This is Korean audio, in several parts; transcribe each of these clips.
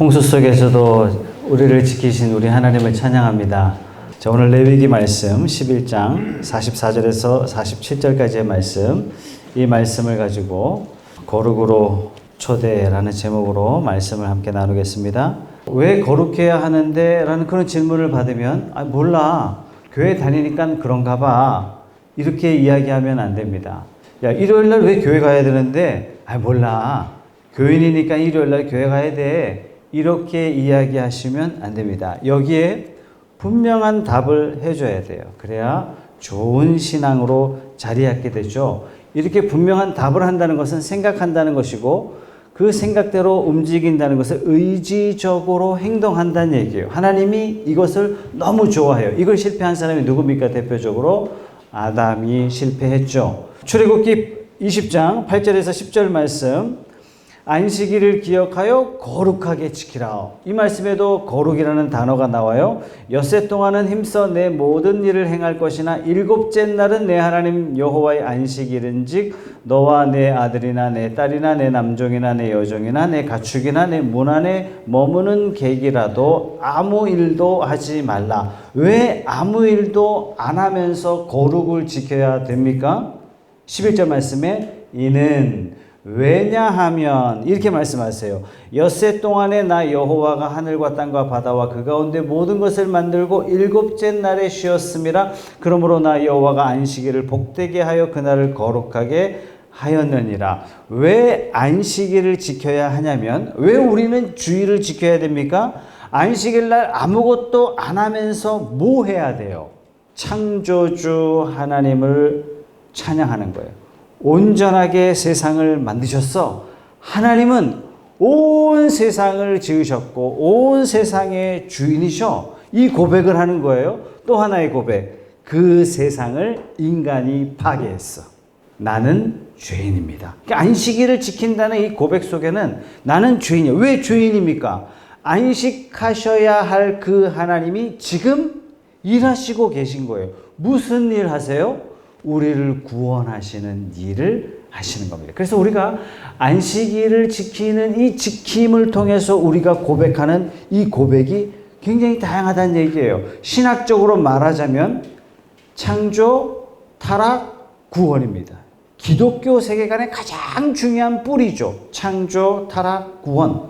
홍수 속에서도 우리를 지키신 우리 하나님을 찬양합니다. 자, 오늘 레위기 말씀 11장 44절에서 47절까지의 말씀, 이 말씀을 가지고 거룩으로 초대라는 제목으로 말씀을 함께 나누겠습니다. 왜 거룩해야 하는데? 라는 그런 질문을 받으면 몰라, 교회 다니니까 그런가 봐, 이렇게 이야기하면 안 됩니다. 야, 일요일날 왜 교회 가야 되는데? 몰라, 교인이니까 일요일날 교회 가야 돼, 이렇게 이야기하시면 안 됩니다. 여기에 분명한 답을 해줘야 돼요. 그래야 좋은 신앙으로 자리잡게 되죠. 이렇게 분명한 답을 한다는 것은 생각한다는 것이고, 그 생각대로 움직인다는 것을 의지적으로 행동한다는 얘기예요. 하나님이 이것을 너무 좋아해요. 이걸 실패한 사람이 누굽니까? 대표적으로 아담이 실패했죠. 출애굽기 20장 8절에서 10절 말씀, 안식일을 기억하여 거룩하게 지키라. 이 말씀에도 거룩이라는 단어가 나와요. 엿새 동안은 힘써 내 모든 일을 행할 것이나 일곱째 날은 내 하나님 여호와의 안식일은즉 너와 내 아들이나 내 딸이나 내 남종이나 내 여종이나 내 가축이나 내 문 안에 머무는 객이라도 아무 일도 하지 말라. 왜 아무 일도 안 하면서 거룩을 지켜야 됩니까? 11절 말씀에 이는 왜냐하면 이렇게 말씀하세요. 엿새 동안에 나 여호와가 하늘과 땅과 바다와 그 가운데 모든 것을 만들고 일곱째 날에 쉬었음이라. 그러므로 나 여호와가 안식일을 복되게 하여 그날을 거룩하게 하였느니라. 왜 안식일을 지켜야 하냐면, 왜 우리는 주일을 지켜야 됩니까? 안식일 날 아무것도 안 하면서 뭐 해야 돼요? 창조주 하나님을 찬양하는 거예요. 온전하게 세상을 만드셨어. 하나님은 온 세상을 지으셨고 온 세상의 주인이셔. 이 고백을 하는 거예요. 또 하나의 고백, 그 세상을 인간이 파괴했어. 나는 죄인입니다. 그러니까 안식일을 지킨다는 이 고백 속에는 나는 죄인이야. 왜 죄인입니까? 안식하셔야 할 그 하나님이 지금 일하시고 계신 거예요. 무슨 일 하세요? 우리를 구원하시는 일을 하시는 겁니다. 그래서 우리가 안식일을 지키는 이 지킴을 통해서 우리가 고백하는 이 고백이 굉장히 다양하다는 얘기예요. 신학적으로 말하자면 창조, 타락, 구원입니다. 기독교 세계관의 가장 중요한 뿌리죠. 창조, 타락, 구원.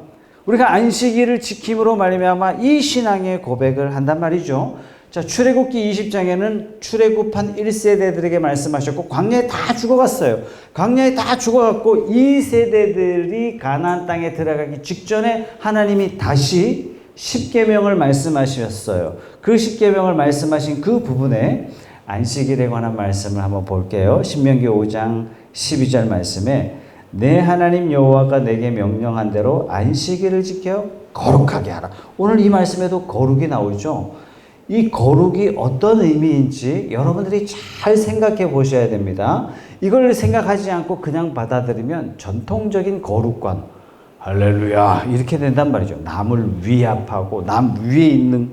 우리가 안식일을 지킴으로 말미암아 이 신앙의 고백을 한단 말이죠. 자, 출애굽기 20장에는 출애굽한 1세대들에게 말씀하셨고, 광야에 다 죽어갔어요. 광야에 다 죽어갔고, 이 세대들이 가나안 땅에 들어가기 직전에 하나님이 다시 십계명을 말씀하셨어요. 그 십계명을 말씀하신 그 부분에 안식일에 관한 말씀을 한번 볼게요. 신명기 5장 12절 말씀에 내 하나님 여호와가 내게 명령한 대로 안식일을 지켜 거룩하게 하라. 오늘 이 말씀에도 거룩이 나오죠. 이 거룩이 어떤 의미인지 여러분들이 잘 생각해 보셔야 됩니다. 이걸 생각하지 않고 그냥 받아들이면 전통적인 거룩관, 할렐루야, 이렇게 된단 말이죠. 남을 위압하고 남 위에 있는,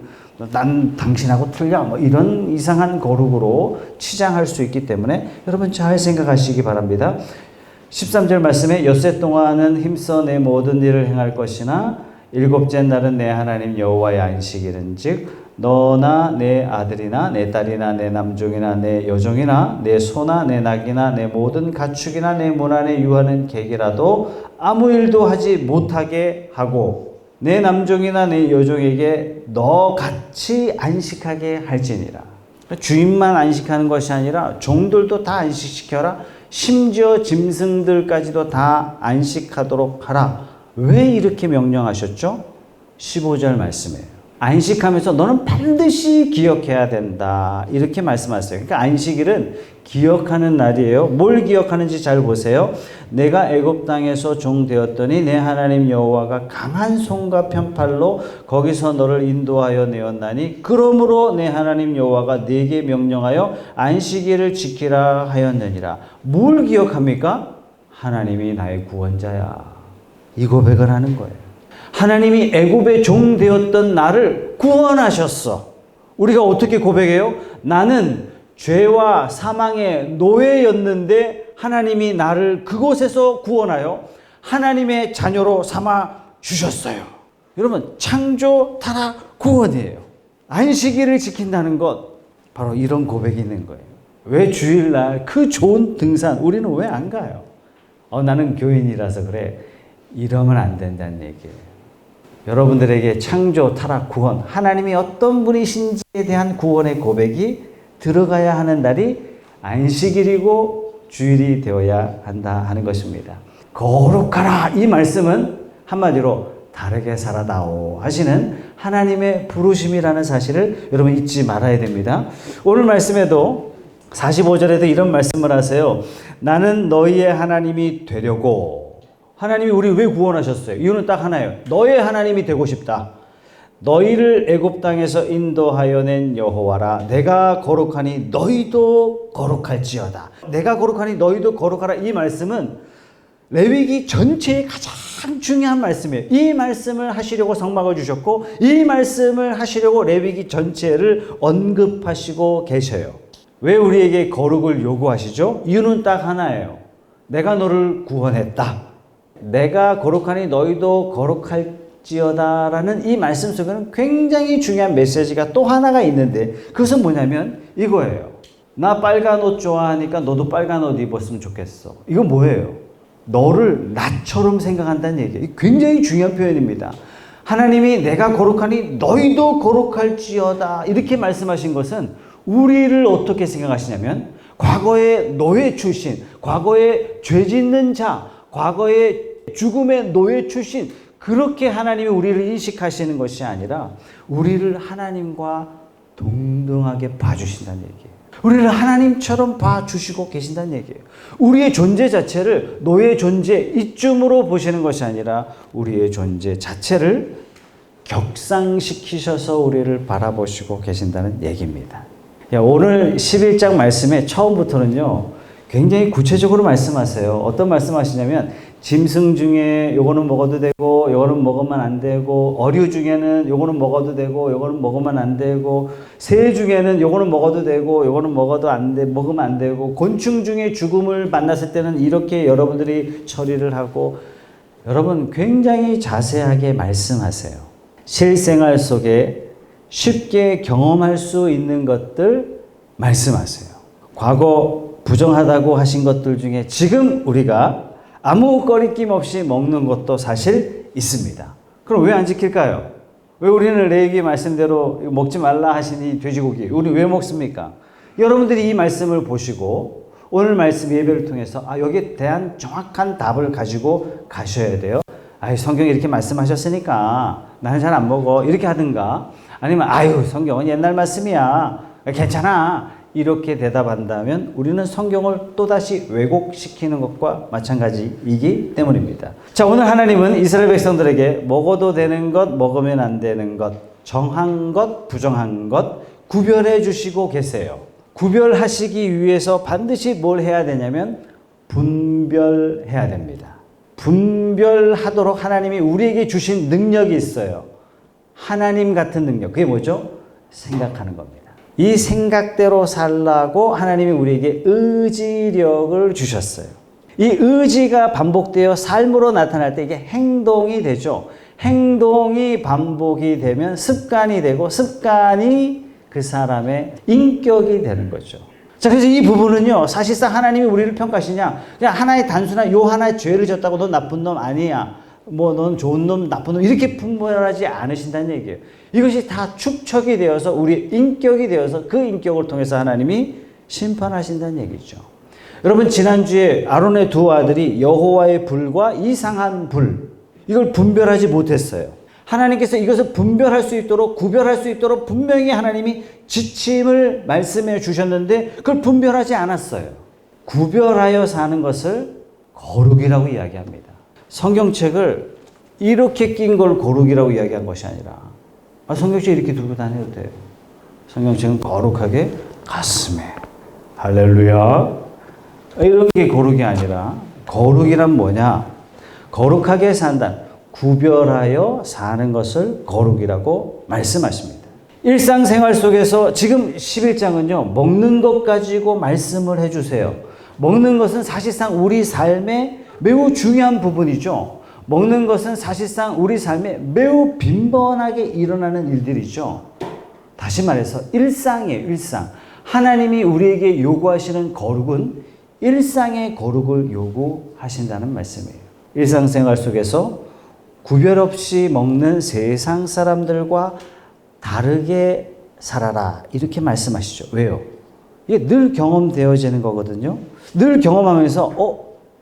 난 당신하고 틀려, 뭐 이런 이상한 거룩으로 치장할 수 있기 때문에 여러분 잘 생각하시기 바랍니다. 13절 말씀에 엿새 동안은 힘써 내 모든 일을 행할 것이나 일곱째 날은 내 하나님 여호와의 안식일은즉 너나 내 아들이나 내 딸이나 내 남종이나 내 여종이나 내 소나 내 낙이나 내 모든 가축이나 내 문 안에 유하는 객이라도 아무 일도 하지 못하게 하고 내 남종이나 내 여종에게 너 같이 안식하게 할지니라. 주인만 안식하는 것이 아니라 종들도 다 안식시켜라. 심지어 짐승들까지도 다 안식하도록 하라. 왜 이렇게 명령하셨죠? 15절 말씀이에요. 안식하면서 너는 반드시 기억해야 된다, 이렇게 말씀하셨어요. 그러니까 안식일은 기억하는 날이에요. 뭘 기억하는지 잘 보세요. 내가 애굽 땅에서 종 되었더니 내 하나님 여호와가 강한 손과 편팔로 거기서 너를 인도하여 내었나니 그러므로 내 하나님 여호와가 네게 명령하여 안식일을 지키라 하였느니라. 뭘 기억합니까? 하나님이 나의 구원자야, 이 고백을 하는 거예요. 하나님이 애굽의 종 되었던 나를 구원하셨어. 우리가 어떻게 고백해요? 나는 죄와 사망의 노예였는데 하나님이 나를 그곳에서 구원하여 하나님의 자녀로 삼아 주셨어요. 여러분, 창조, 타락, 구원이에요. 안식일을 지킨다는 것, 바로 이런 고백이 있는 거예요. 왜 주일날 그 좋은 등산 우리는 왜 안 가요? 나는 교인이라서 그래. 이러면 안 된다는 얘기예요. 여러분들에게 창조, 타락, 구원, 하나님이 어떤 분이신지에 대한 구원의 고백이 들어가야 하는 날이 안식일이고 주일이 되어야 한다 하는 것입니다. 거룩하라, 이 말씀은 한마디로 다르게 살아다오 하시는 하나님의 부르심이라는 사실을 여러분 잊지 말아야 됩니다. 오늘 말씀에도 45절에도 이런 말씀을 하세요. 나는 너희의 하나님이 되려고. 하나님이 우리 왜 구원하셨어요? 이유는 딱 하나예요. 너의 하나님이 되고 싶다. 너희를 애굽 땅에서 인도하여 낸 여호와라. 내가 거룩하니 너희도 거룩할지어다. 내가 거룩하니 너희도 거룩하라. 이 말씀은 레위기 전체의 가장 중요한 말씀이에요. 이 말씀을 하시려고 성막을 주셨고 이 말씀을 하시려고 레위기 전체를 언급하시고 계셔요. 왜 우리에게 거룩을 요구하시죠? 이유는 딱 하나예요. 내가 너를 구원했다. 내가 거룩하니 너희도 거룩할지어다 라는 이 말씀 속에는 굉장히 중요한 메시지가 또 하나가 있는데 그것은 뭐냐면 이거예요. 나 빨간 옷 좋아하니까 너도 빨간 옷 입었으면 좋겠어. 이거 뭐예요? 너를 나처럼 생각한다는 얘기예요. 굉장히 중요한 표현입니다. 하나님이 내가 거룩하니 너희도 거룩할지어다 이렇게 말씀하신 것은 우리를 어떻게 생각하시냐면 과거의 노예 출신, 과거의 죄 짓는 자, 과거의 죽음의 노예 출신 그렇게 하나님이 우리를 인식하시는 것이 아니라 우리를 하나님과 동등하게 봐주신다는 얘기예요. 우리를 하나님처럼 봐주시고 계신다는 얘기예요. 우리의 존재 자체를 너의 존재 이쯤으로 보시는 것이 아니라 우리의 존재 자체를 격상시키셔서 우리를 바라보시고 계신다는 얘기입니다. 오늘 11장 말씀에 처음부터는요 굉장히 구체적으로 말씀하세요. 어떤 말씀하시냐면 짐승 중에 요거는 먹어도 되고 요거는 먹으면 안 되고 어류 중에는 요거는 먹어도 되고 요거는 먹으면 안 되고 새 중에는 요거는 먹어도 되고 요거는 먹으면 안 되고 곤충 중에 죽음을 만났을 때는 이렇게 여러분들이 처리를 하고 여러분 굉장히 자세하게 말씀하세요. 실생활 속에 쉽게 경험할 수 있는 것들 말씀하세요. 과거 부정하다고 하신 것들 중에 지금 우리가 아무 거리낌 없이 먹는 것도 사실 있습니다. 그럼 왜 안 지킬까요? 왜 우리는 레위기 말씀대로 먹지 말라 하시니 돼지고기 우리 왜 먹습니까? 여러분들이 이 말씀을 보시고 오늘 말씀 예배를 통해서 여기에 대한 정확한 답을 가지고 가셔야 돼요. 성경이 이렇게 말씀하셨으니까 나는 잘 안 먹어 이렇게 하든가 아니면 성경은 옛날 말씀이야 괜찮아 이렇게 대답한다면 우리는 성경을 또다시 왜곡시키는 것과 마찬가지이기 때문입니다. 자, 오늘 하나님은 이스라엘 백성들에게 먹어도 되는 것, 먹으면 안 되는 것, 정한 것, 부정한 것 구별해 주시고 계세요. 구별하시기 위해서 반드시 뭘 해야 되냐면 분별해야 됩니다. 분별하도록 하나님이 우리에게 주신 능력이 있어요. 하나님 같은 능력. 그게 뭐죠? 생각하는 겁니다. 이 생각대로 살라고 하나님이 우리에게 의지력을 주셨어요. 이 의지가 반복되어 삶으로 나타날 때 이게 행동이 되죠. 행동이 반복이 되면 습관이 되고 습관이 그 사람의 인격이 되는 거죠. 자, 그래서 이 부분은요, 사실상 하나님이 우리를 평가하시냐, 그냥 하나의 단순한 요 하나의 죄를 졌다고 넌 나쁜 놈 아니야. 넌 좋은 놈, 나쁜 놈, 이렇게 분별하지 않으신다는 얘기예요. 이것이 다 축적이 되어서 우리 인격이 되어서 그 인격을 통해서 하나님이 심판하신다는 얘기죠. 여러분, 지난주에 아론의 두 아들이 여호와의 불과 이상한 불, 이걸 분별하지 못했어요. 하나님께서 이것을 분별할 수 있도록, 구별할 수 있도록 분명히 하나님이 지침을 말씀해 주셨는데 그걸 분별하지 않았어요. 구별하여 사는 것을 거룩이라고 이야기합니다. 성경책을 이렇게 낀 걸 거룩이라고 이야기한 것이 아니라 성경책 이렇게 들고 다녀도 돼요. 성경책은 거룩하게 가슴에 할렐루야 이런 게 거룩이 아니라 거룩이란 뭐냐? 거룩하게 산다. 구별하여 사는 것을 거룩이라고 말씀하십니다. 일상생활 속에서 지금 11장은요. 먹는 것 가지고 말씀을 해주세요. 먹는 것은 사실상 우리 삶의 매우 중요한 부분이죠. 먹는 것은 사실상 우리 삶에 매우 빈번하게 일어나는 일들이죠. 다시 말해서 일상이에요, 일상. 하나님이 우리에게 요구하시는 거룩은 일상의 거룩을 요구하신다는 말씀이에요. 일상생활 속에서 구별 없이 먹는 세상 사람들과 다르게 살아라, 이렇게 말씀하시죠. 왜요? 이게 늘 경험되어지는 거거든요. 늘 경험하면서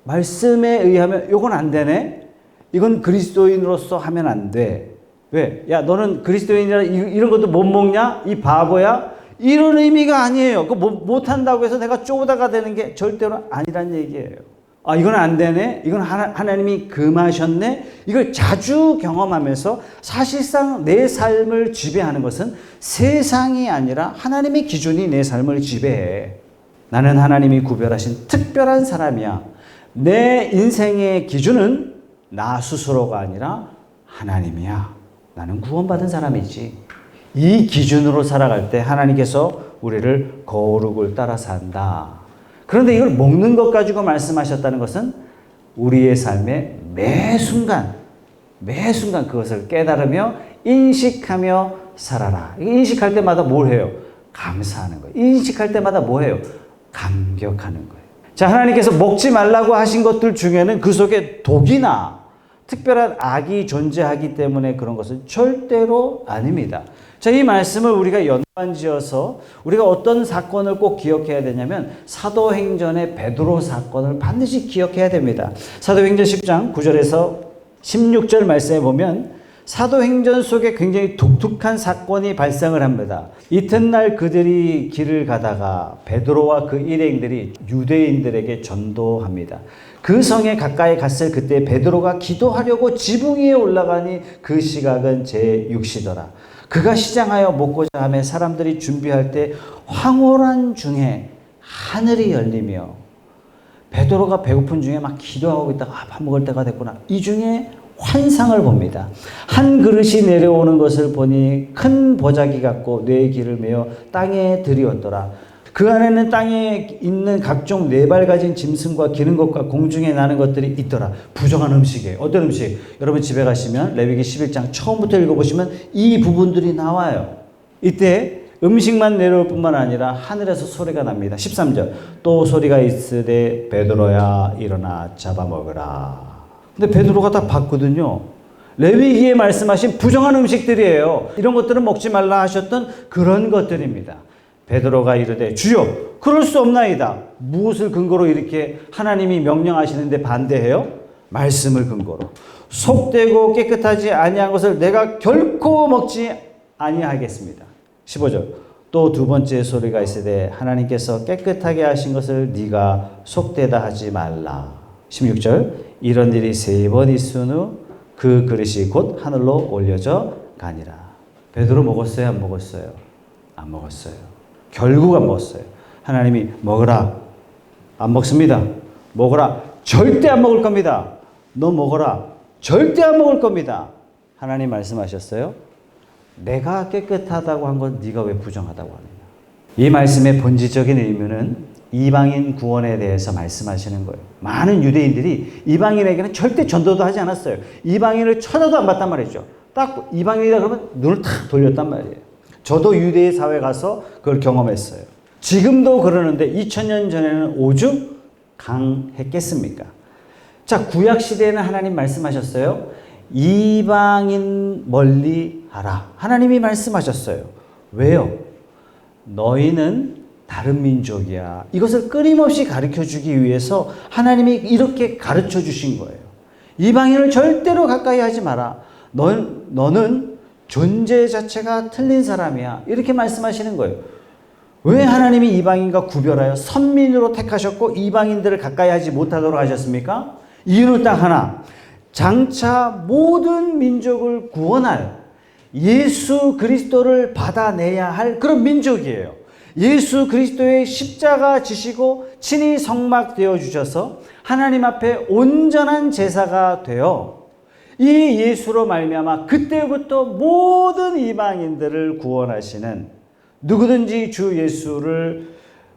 말씀에 의하면 이건 안 되네? 이건 그리스도인으로서 하면 안 돼. 왜? 야, 너는 그리스도인이라 이런 것도 못 먹냐? 이 바보야? 이런 의미가 아니에요. 못한다고 해서 내가 쪼다가 되는 게 절대로 아니란 얘기예요. 아, 이건 안 되네? 이건 하나님이 금하셨네? 이걸 자주 경험하면서 사실상 내 삶을 지배하는 것은 세상이 아니라 하나님의 기준이 내 삶을 지배해. 나는 하나님이 구별하신 특별한 사람이야. 내 인생의 기준은 나 스스로가 아니라 하나님이야. 나는 구원받은 사람이지. 이 기준으로 살아갈 때 하나님께서 우리를 거룩을 따라 산다. 그런데 이걸 먹는 것 가지고 말씀하셨다는 것은 우리의 삶의 매 순간 그것을 깨달으며 인식하며 살아라. 인식할 때마다 뭘 해요? 감사하는 거예요. 인식할 때마다 뭐 해요? 감격하는 거예요. 자, 하나님께서 먹지 말라고 하신 것들 중에는 그 속에 독이나 특별한 악이 존재하기 때문에 그런 것은 절대로 아닙니다. 자, 이 말씀을 우리가 연관지어서 우리가 어떤 사건을 꼭 기억해야 되냐면 사도행전의 베드로 사건을 반드시 기억해야 됩니다. 사도행전 10장 9절에서 16절 말씀에 보면 사도행전 속에 굉장히 독특한 사건이 발생을 합니다. 이튿날 그들이 길을 가다가 베드로와 그 일행들이 유대인들에게 전도합니다. 그 성에 가까이 갔을 그때 베드로가 기도하려고 지붕 위에 올라가니 그 시각은 제6시더라. 그가 시장하여 먹고자 하며 사람들이 준비할 때 황홀한 중에 하늘이 열리며 베드로가 배고픈 중에 막 기도하고 있다가 밥 먹을 때가 됐구나. 이 중에 환상을 봅니다. 한 그릇이 내려오는 것을 보니 큰 보자기 같고 네 길을 메어 땅에 들이었더라. 그 안에는 땅에 있는 각종 네발 가진 짐승과 기는 것과 공중에 나는 것들이 있더라. 부정한 음식이에요. 어떤 음식? 여러분 집에 가시면 레위기 11장 처음부터 읽어보시면 이 부분들이 나와요. 이때 음식만 내려올 뿐만 아니라 하늘에서 소리가 납니다. 13절. 또 소리가 있으되 베드로야 일어나 잡아먹으라. 근데 베드로가 다 봤거든요. 레위기에 말씀하신 부정한 음식들이에요. 이런 것들은 먹지 말라 하셨던 그런 것들입니다. 베드로가 이르되 주여 그럴 수 없나이다. 무엇을 근거로 이렇게 하나님이 명령하시는데 반대해요? 말씀을 근거로. 속되고 깨끗하지 아니한 것을 내가 결코 먹지 아니하겠습니다. 15절. 또 두 번째 소리가 있으되 하나님께서 깨끗하게 하신 것을 네가 속되다 하지 말라. 16절. 이런 일이 3번 있은 후 그 그릇이 곧 하늘로 올려져 가니라. 베드로 먹었어요? 안 먹었어요? 안 먹었어요. 결국 안 먹었어요. 하나님이 먹으라. 안 먹습니다. 먹으라. 절대 안 먹을 겁니다. 너 먹어라. 절대 안 먹을 겁니다. 하나님 말씀하셨어요. 내가 깨끗하다고 한 건 네가 왜 부정하다고 하느냐. 이 말씀의 본질적인 의미는 이방인 구원에 대해서 말씀하시는 거예요. 많은 유대인들이 이방인에게는 절대 전도도 하지 않았어요. 이방인을 쳐다도 안 봤단 말이죠. 딱 이방인이다 그러면 눈을 탁 돌렸단 말이에요. 저도 유대의 사회 가서 그걸 경험했어요. 지금도 그러는데 2000년 전에는 오죽 강했겠습니까? 자, 구약 시대에는 하나님 말씀하셨어요. 이방인 멀리 하라. 하나님이 말씀하셨어요. 왜요? 너희는 다른 민족이야. 이것을 끊임없이 가르쳐주기 위해서 하나님이 이렇게 가르쳐 주신 거예요. 이방인을 절대로 가까이 하지 마라. 너는 존재 자체가 틀린 사람이야. 이렇게 말씀하시는 거예요. 왜 하나님이 이방인과 구별하여 선민으로 택하셨고 이방인들을 가까이 하지 못하도록 하셨습니까? 이유는 딱 하나. 장차 모든 민족을 구원할 예수 그리스도를 받아내야 할 그런 민족이에요. 예수 그리스도의 십자가 지시고 친히 성막되어 주셔서 하나님 앞에 온전한 제사가 되어 이 예수로 말미암아 그때부터 모든 이방인들을 구원하시는 누구든지 주 예수를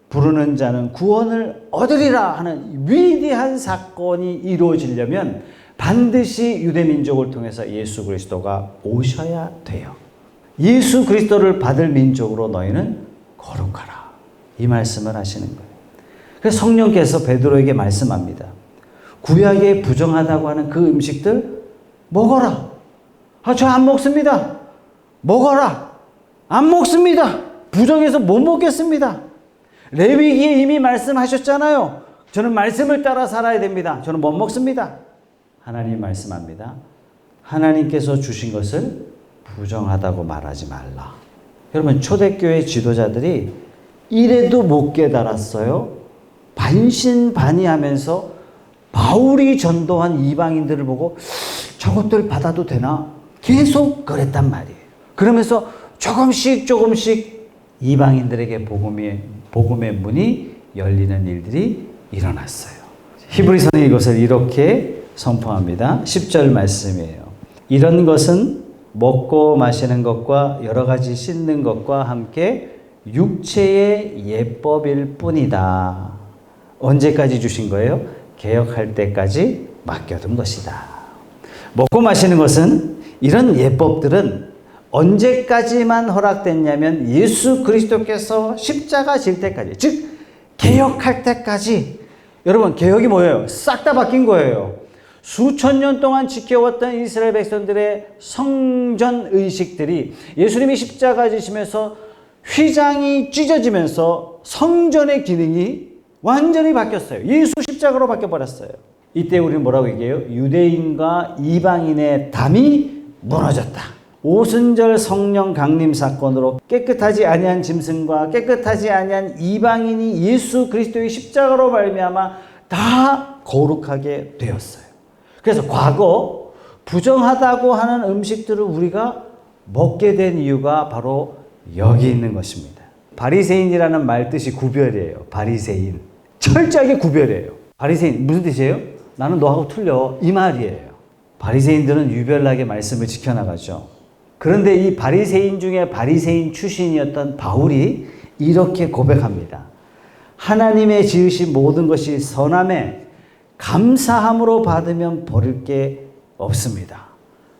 부르는 자는 구원을 얻으리라 하는 위대한 사건이 이루어지려면 반드시 유대 민족을 통해서 예수 그리스도가 오셔야 돼요. 예수 그리스도를 받을 민족으로 너희는 거룩하라. 이 말씀을 하시는 거예요. 그래서 성령께서 베드로에게 말씀합니다. 구약에 부정하다고 하는 그 음식들 먹어라. 저 안 먹습니다. 먹어라. 안 먹습니다. 부정해서 못 먹겠습니다. 레위기에 이미 말씀하셨잖아요. 저는 말씀을 따라 살아야 됩니다. 저는 못 먹습니다. 하나님 말씀합니다. 하나님께서 주신 것을 부정하다고 말하지 말라. 여러분, 초대교회 지도자들이 이래도 못 깨달았어요. 반신반의하면서 바울이 전도한 이방인들을 보고 저것들 받아도 되나? 계속 그랬단 말이에요. 그러면서 조금씩 이방인들에게 복음의 문이 열리는 일들이 일어났어요. 히브리서는 이것을 이렇게 선포합니다. 10절 말씀이에요. 이런 것은 먹고 마시는 것과 여러 가지 씻는 것과 함께 육체의 예법일 뿐이다. 언제까지 주신 거예요? 개혁할 때까지 맡겨둔 것이다. 먹고 마시는 것은 이런 예법들은 언제까지만 허락됐냐면 예수 그리스도께서 십자가 질 때까지, 즉 개혁할 때까지. 여러분, 개혁이 뭐예요? 싹 다 바뀐 거예요. 수천 년 동안 지켜왔던 이스라엘 백성들의 성전 의식들이 예수님이 십자가 지시면서 휘장이 찢어지면서 성전의 기능이 완전히 바뀌었어요. 예수 십자가로 바뀌어버렸어요. 이때 우리는 뭐라고 얘기해요? 유대인과 이방인의 담이 무너졌다. 오순절 성령 강림 사건으로 깨끗하지 아니한 짐승과 깨끗하지 아니한 이방인이 예수 그리스도의 십자가로 말미암아 다 거룩하게 되었어요. 그래서 과거 부정하다고 하는 음식들을 우리가 먹게 된 이유가 바로 여기 있는 것입니다. 바리새인이라는 말 뜻이 구별이에요. 바리새인. 철저하게 구별이에요. 바리새인 무슨 뜻이에요? 나는 너하고 틀려. 이 말이에요. 바리새인들은 유별나게 말씀을 지켜나가죠. 그런데 이 바리새인 중에 바리새인 출신이었던 바울이 이렇게 고백합니다. 하나님의 지으신 모든 것이 선함에 감사함으로 받으면 버릴 게 없습니다.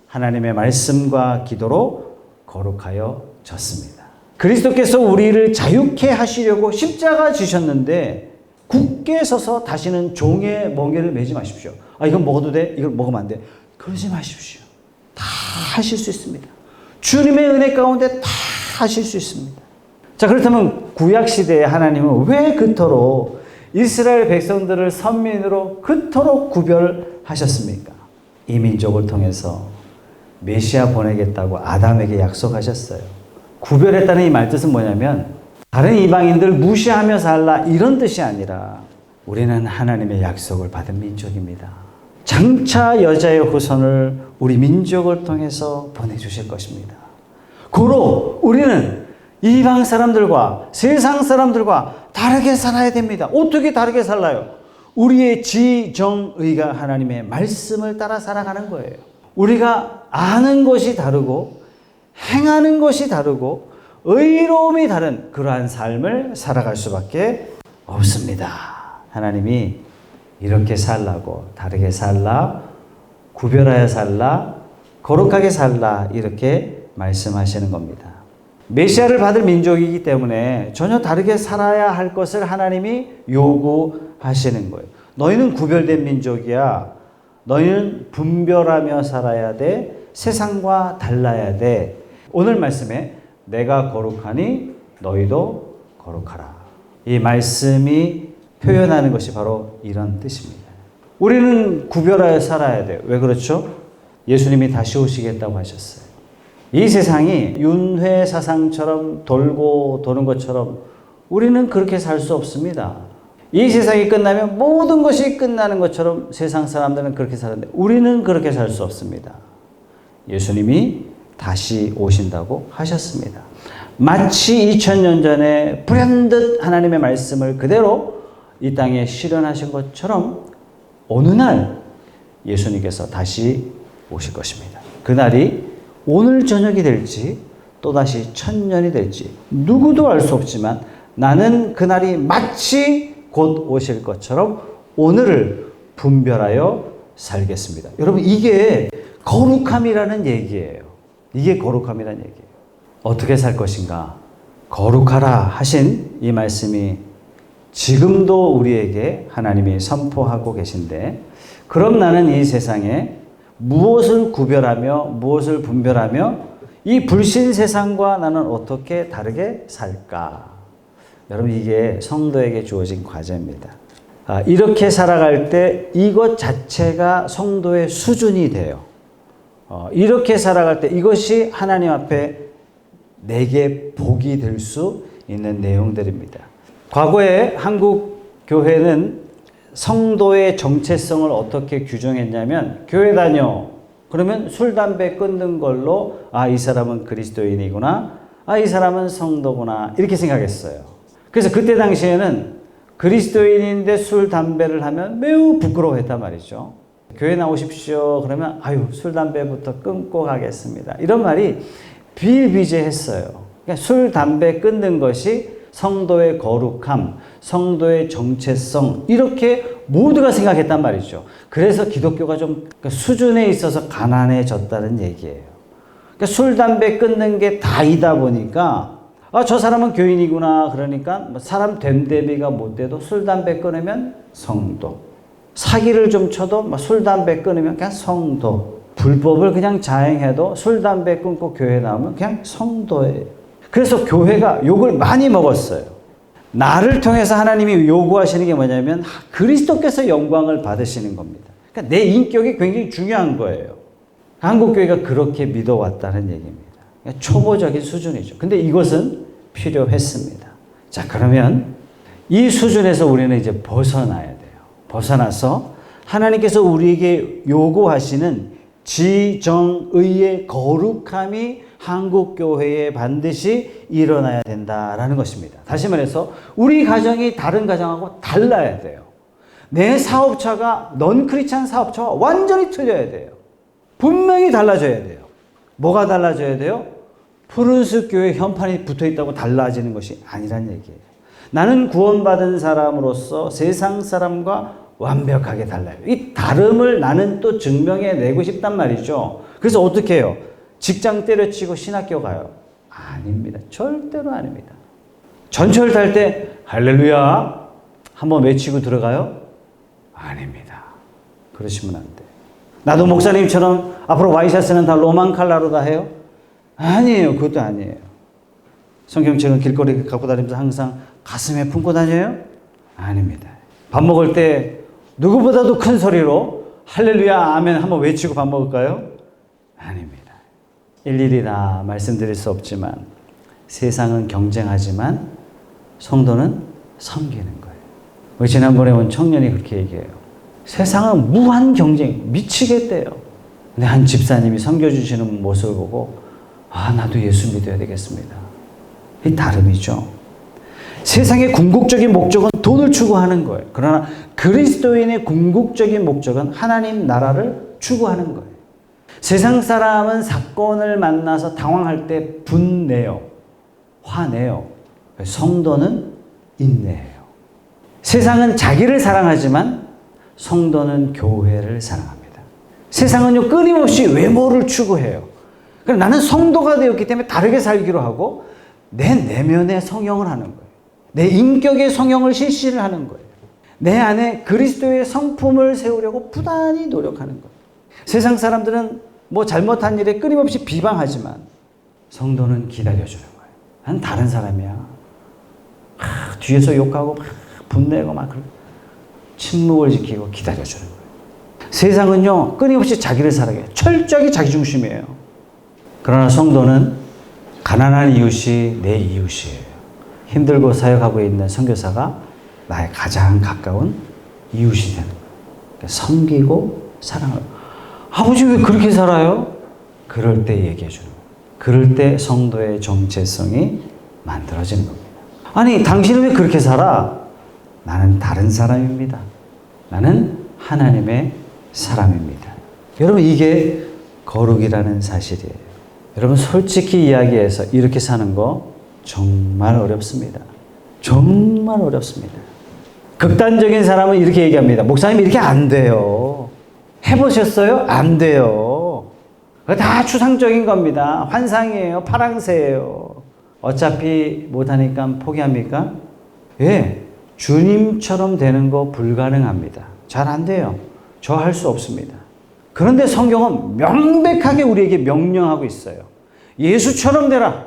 하나님의 말씀과 기도로 거룩하여 졌습니다. 그리스도께서 우리를 자유케 하시려고 십자가 지셨는데 굳게 서서 다시는 종의 멍에를 매지 마십시오. 이건 먹어도 돼? 이걸 먹으면 안 돼? 그러지 마십시오. 다 하실 수 있습니다. 주님의 은혜 가운데 다 하실 수 있습니다. 자, 그렇다면 구약시대에 하나님은 왜 그토록 이스라엘 백성들을 선민으로 그토록 구별하셨습니까? 이 민족을 통해서 메시아 보내겠다고 아담에게 약속하셨어요. 구별했다는 이 말뜻은 뭐냐면 다른 이방인들 무시하며 살라 이런 뜻이 아니라 우리는 하나님의 약속을 받은 민족입니다. 장차 여자의 후손을 우리 민족을 통해서 보내주실 것입니다. 고로 우리는 이방 사람들과 세상 사람들과 다르게 살아야 됩니다. 어떻게 다르게 살아요? 우리의 지정의가 하나님의 말씀을 따라 살아가는 거예요. 우리가 아는 것이 다르고 행하는 것이 다르고 의로움이 다른 그러한 삶을 살아갈 수밖에 없습니다. 하나님이 이렇게 살라고, 다르게 살라, 구별하여 살라, 거룩하게 살라 이렇게 말씀하시는 겁니다. 메시아를 받을 민족이기 때문에 전혀 다르게 살아야 할 것을 하나님이 요구하시는 거예요. 너희는 구별된 민족이야. 너희는 분별하며 살아야 돼. 세상과 달라야 돼. 오늘 말씀에 내가 거룩하니 너희도 거룩하라. 이 말씀이 표현하는 것이 바로 이런 뜻입니다. 우리는 구별하여 살아야 돼요. 왜 그렇죠? 예수님이 다시 오시겠다고 하셨어요. 이 세상이 윤회 사상처럼 돌고 도는 것처럼 우리는 그렇게 살 수 없습니다. 이 세상이 끝나면 모든 것이 끝나는 것처럼 세상 사람들은 그렇게 사는데 우리는 그렇게 살 수 없습니다. 예수님이 다시 오신다고 하셨습니다. 마치 2000년 전에 불현듯 하나님의 말씀을 그대로 이 땅에 실현하신 것처럼 어느 날 예수님께서 다시 오실 것입니다. 그날이 오늘 저녁이 될지 또다시 1000년이 될지 누구도 알 수 없지만 나는 그날이 마치 곧 오실 것처럼 오늘을 분별하여 살겠습니다. 여러분, 이게 거룩함이라는 얘기예요. 이게 거룩함이라는 얘기예요. 어떻게 살 것인가? 거룩하라 하신 이 말씀이 지금도 우리에게 하나님이 선포하고 계신데, 그럼 나는 이 세상에 무엇을 구별하며 무엇을 분별하며 이 불신 세상과 나는 어떻게 다르게 살까? 여러분, 이게 성도에게 주어진 과제입니다. 이렇게 살아갈 때 이것 자체가 성도의 수준이 돼요. 이렇게 살아갈 때 이것이 하나님 앞에 내게 복이 될 수 있는 내용들입니다. 과거에 한국 교회는 성도의 정체성을 어떻게 규정했냐면, 교회 다녀. 그러면 술, 담배 끊는 걸로 이 사람은 그리스도인이구나. 이 사람은 성도구나. 이렇게 생각했어요. 그래서 그때 당시에는 그리스도인인데 술, 담배를 하면 매우 부끄러워했단 말이죠. 교회 나오십시오. 그러면 술, 담배부터 끊고 가겠습니다. 이런 말이 비일비재했어요. 그러니까 술, 담배 끊는 것이 성도의 거룩함, 성도의 정체성, 이렇게 모두가 생각했단 말이죠. 그래서 기독교가 좀 수준에 있어서 가난해졌다는 얘기예요. 그러니까 술, 담배 끊는 게 다이다 보니까 저 사람은 교인이구나. 그러니까 사람 됨됨이가 못 돼도 술, 담배 끊으면 성도. 사기를 좀 쳐도 술, 담배 끊으면 그냥 성도. 불법을 그냥 자행해도 술, 담배 끊고 교회 나오면 그냥 성도예요. 그래서 교회가 욕을 많이 먹었어요. 나를 통해서 하나님이 요구하시는 게 뭐냐면 그리스도께서 영광을 받으시는 겁니다. 그러니까 내 인격이 굉장히 중요한 거예요. 한국교회가 그렇게 믿어왔다는 얘기입니다. 그러니까 초보적인 수준이죠. 근데 이것은 필요했습니다. 자, 그러면 이 수준에서 우리는 이제 벗어나야 돼요. 벗어나서 하나님께서 우리에게 요구하시는 지정의의 거룩함이 한국교회에 반드시 일어나야 된다라는 것입니다. 다시 말해서 우리 가정이 다른 가정하고 달라야 돼요. 내 사업처가 넌크리스찬 사업처와 완전히 틀려야 돼요. 분명히 달라져야 돼요. 뭐가 달라져야 돼요? 푸른숲 교회 현판이 붙어있다고 달라지는 것이 아니란 얘기예요. 나는 구원받은 사람으로서 세상 사람과 완벽하게 달라요. 이 다름을 나는 또 증명해내고 싶단 말이죠. 그래서 어떻게 해요? 직장 때려치고 신학교 가요? 아닙니다. 절대로 아닙니다. 전철 탈 때 할렐루야 한번 외치고 들어가요? 아닙니다. 그러시면 안 돼요. 나도 목사님처럼 앞으로 와이셔츠는 다 로만 컬러로 다 해요? 아니에요. 그것도 아니에요. 성경책은 길거리 갖고 다니면서 항상 가슴에 품고 다녀요? 아닙니다. 밥 먹을 때 누구보다도 큰 소리로 할렐루야 아멘 한번 외치고 밥 먹을까요? 아닙니다. 일일이 다 말씀드릴 수 없지만 세상은 경쟁하지만 성도는 섬기는 거예요. 우리 지난번에 온 청년이 그렇게 얘기해요. 세상은 무한 경쟁, 미치겠대요. 근데 한 집사님이 섬겨주시는 모습을 보고 나도 예수 믿어야 되겠습니다. 이 다름이죠. 세상의 궁극적인 목적은 돈을 추구하는 거예요. 그러나 그리스도인의 궁극적인 목적은 하나님 나라를 추구하는 거예요. 세상 사람은 사건을 만나서 당황할 때 분내요. 화내요. 성도는 인내해요. 세상은 자기를 사랑하지만 성도는 교회를 사랑합니다. 세상은요 끊임없이 외모를 추구해요. 그러나 나는 성도가 되었기 때문에 다르게 살기로 하고 내 내면의 성형을 하는 거예요. 내 인격의 성형을 실시를 하는 거예요. 내 안에 그리스도의 성품을 세우려고 부단히 노력하는 거예요. 세상 사람들은 잘못한 일에 끊임없이 비방하지만 성도는 기다려주는 거예요. 난 다른 사람이야. 뒤에서 욕하고 분내고 침묵을 지키고 기다려주는 거예요. 세상은요 끊임없이 자기를 사랑해요. 철저하게 자기중심이에요. 그러나 성도는 가난한 이웃이 내 이웃이에요. 힘들고 사역하고 있는 선교사가 나의 가장 가까운 이웃이 되는 거예요. 그러니까 섬기고 사랑을. 아버지 왜 그렇게 살아요? 그럴 때 얘기해 주는 거예요. 그럴 때 성도의 정체성이 만들어지는 겁니다. 아니 당신은 왜 그렇게 살아? 나는 다른 사람입니다. 나는 하나님의 사람입니다. 여러분 이게 거룩이라는 사실이에요. 여러분 솔직히 이야기해서 이렇게 사는 거 정말 어렵습니다. 정말 어렵습니다. 극단적인 사람은 이렇게 얘기합니다. 목사님 이렇게 안 돼요. 해보셨어요? 안 돼요. 그거 다 추상적인 겁니다. 환상이에요. 파랑새예요. 어차피 못하니까 포기합니까? 예, 주님처럼 되는 거 불가능합니다. 잘 안 돼요. 저 할 수 없습니다. 그런데 성경은 명백하게 우리에게 명령하고 있어요. 예수처럼 되라.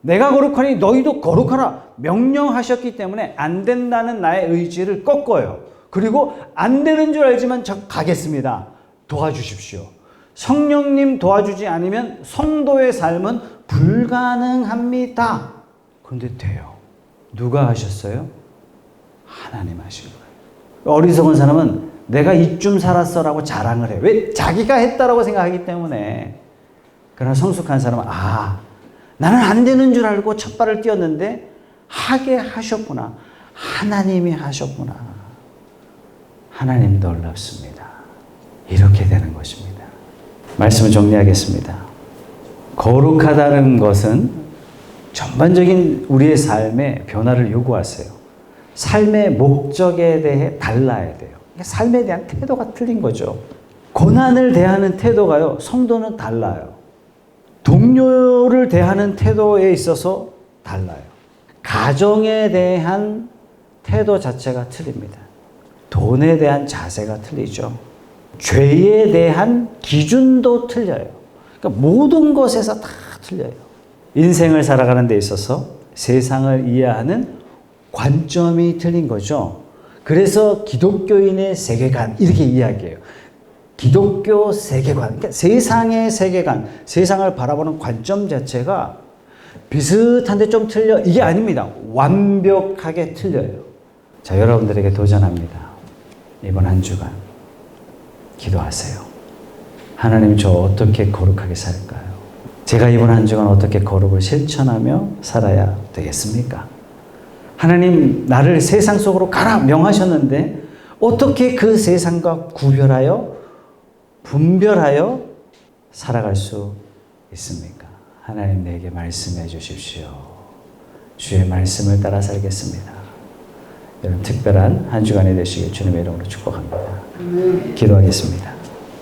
내가 거룩하니 너희도 거룩하라. 명령하셨기 때문에 안 된다는 나의 의지를 꺾어요. 그리고 안 되는 줄 알지만 저 가겠습니다. 도와주십시오. 성령님 도와주지 않으면 성도의 삶은 불가능합니다. 그런데 돼요. 누가 하셨어요? 하나님 하신 거예요. 어리석은 사람은 내가 이쯤 살았어라고 자랑을 해요. 왜? 자기가 했다라고 생각하기 때문에. 그러나 성숙한 사람은 나는 안 되는 줄 알고 첫 발을 띄었는데 하게 하셨구나. 하나님이 하셨구나. 하나님 놀랍습니다. 이렇게 되는 것입니다. 말씀을 정리하겠습니다. 거룩하다는 것은 전반적인 우리의 삶의 변화를 요구하세요. 삶의 목적에 대해 달라야 돼요. 삶에 대한 태도가 틀린 거죠. 고난을 대하는 태도가요, 성도는 달라요. 동료를 대하는 태도에 있어서 달라요. 가정에 대한 태도 자체가 틀립니다. 돈에 대한 자세가 틀리죠. 죄에 대한 기준도 틀려요. 그러니까 모든 것에서 다 틀려요. 인생을 살아가는 데 있어서 세상을 이해하는 관점이 틀린 거죠. 그래서 기독교인의 세계관 이렇게 이야기해요. 기독교 세계관, 그러니까 세상의 세계관, 세상을 바라보는 관점 자체가 비슷한데 좀 틀려. 이게 아닙니다. 완벽하게 틀려요. 자, 여러분들에게 도전합니다. 이번 한 주간 기도하세요. 하나님, 저 어떻게 거룩하게 살까요? 제가 이번 한 주간 어떻게 거룩을 실천하며 살아야 되겠습니까? 하나님, 나를 세상 속으로 가라 명하셨는데 어떻게 그 세상과 구별하여 분별하여 살아갈 수 있습니까? 하나님, 내게 말씀해 주십시오. 주의 말씀을 따라 살겠습니다. 여러분, 특별한 한 주간이 되시길 주님의 이름으로 축복합니다. 기도하겠습니다.